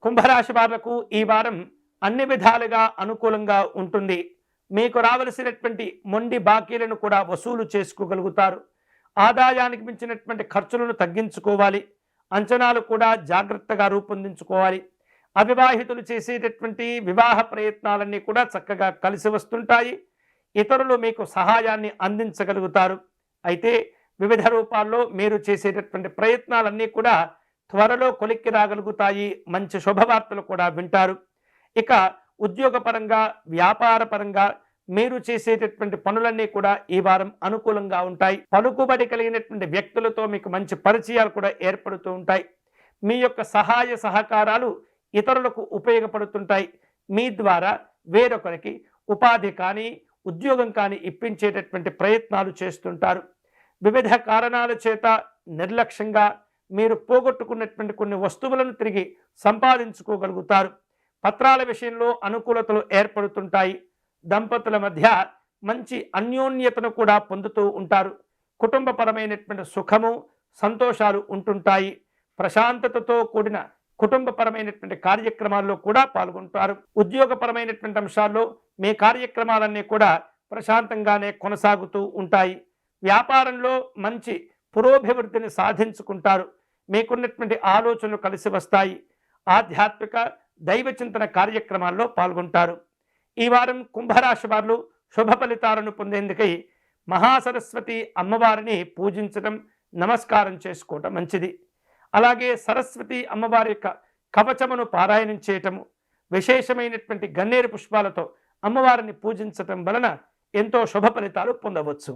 కుంభరాశి వాళ్లకు ఈ వారం అన్ని విధాలుగా అనుకూలంగా ఉంటుంది. మీకు రావలసినటువంటి మొండి బాకీలను కూడా వసూలు చేసుకోగలుగుతారు. ఆదాయానికి మించినటువంటి ఖర్చులను తగ్గించుకోవాలి. అంచనాలు కూడా జాగ్రత్తగా రూపొందించుకోవాలి. అవివాహితులు చేసేటటువంటి వివాహ ప్రయత్నాలన్నీ కూడా చక్కగా కలిసి వస్తుంటాయి. ఇతరులు మీకు సహాయాన్ని అందించగలుగుతారు. అయితే వివిధ రూపాల్లో మీరు చేసేటటువంటి ప్రయత్నాలన్నీ కూడా త్వరలో కొలిక్కి రాగలుగుతాయి. మంచి శుభవార్తలు కూడా వింటారు. ఇక ఉద్యోగపరంగా, వ్యాపారపరంగా మీరు చేసేటటువంటి పనులన్నీ కూడా ఈ వారం అనుకూలంగా ఉంటాయి. పలుకుబడి కలిగినటువంటి వ్యక్తులతో మీకు మంచి పరిచయాలు కూడా ఏర్పడుతూ ఉంటాయి. మీ యొక్క సహాయ సహకారాలు ఇతరులకు ఉపయోగపడుతుంటాయి. మీ ద్వారా వేరొకరికి ఉపాధి కానీ, ఉద్యోగం కానీ ఇప్పించేటటువంటి ప్రయత్నాలు చేస్తుంటారు. వివిధ కారణాల చేత నిర్లక్ష్యంగా మీరు పోగొట్టుకున్నటువంటి కొన్ని వస్తువులను తిరిగి సంపాదించుకోగలుగుతారు. పత్రాల విషయంలో అనుకూలతలు ఏర్పడుతుంటాయి. దంపతుల మధ్య మంచి అన్యోన్యతను కూడా పొందుతూ ఉంటారు. కుటుంబపరమైనటువంటి సుఖము, సంతోషాలు ఉంటుంటాయి. ప్రశాంతతతో కూడిన కుటుంబపరమైనటువంటి కార్యక్రమాల్లో కూడా పాల్గొంటారు. ఉద్యోగపరమైనటువంటి అంశాల్లో మీ కార్యక్రమాలన్నీ కూడా ప్రశాంతంగానే కొనసాగుతూ ఉంటాయి. వ్యాపారంలో మంచి పురోభివృద్ధిని సాధించుకుంటారు. మీకున్నటువంటి ఆలోచనలు కలిసి వస్తాయి. ఆధ్యాత్మిక దైవ చింతన కార్యక్రమాల్లో పాల్గొంటారు. ఈ వారం కుంభరాశి వారు శుభ ఫలితాలను పొందేందుకై మహాసరస్వతి అమ్మవారిని పూజించడం, నమస్కారం చేసుకోవటం మంచిది. అలాగే సరస్వతి అమ్మవారి యొక్క కవచమును పారాయణం చేయటము, విశేషమైనటువంటి గన్నేరు పుష్పాలతో అమ్మవారిని పూజించటం వలన ఎంతో శుభ ఫలితాలు పొందవచ్చు.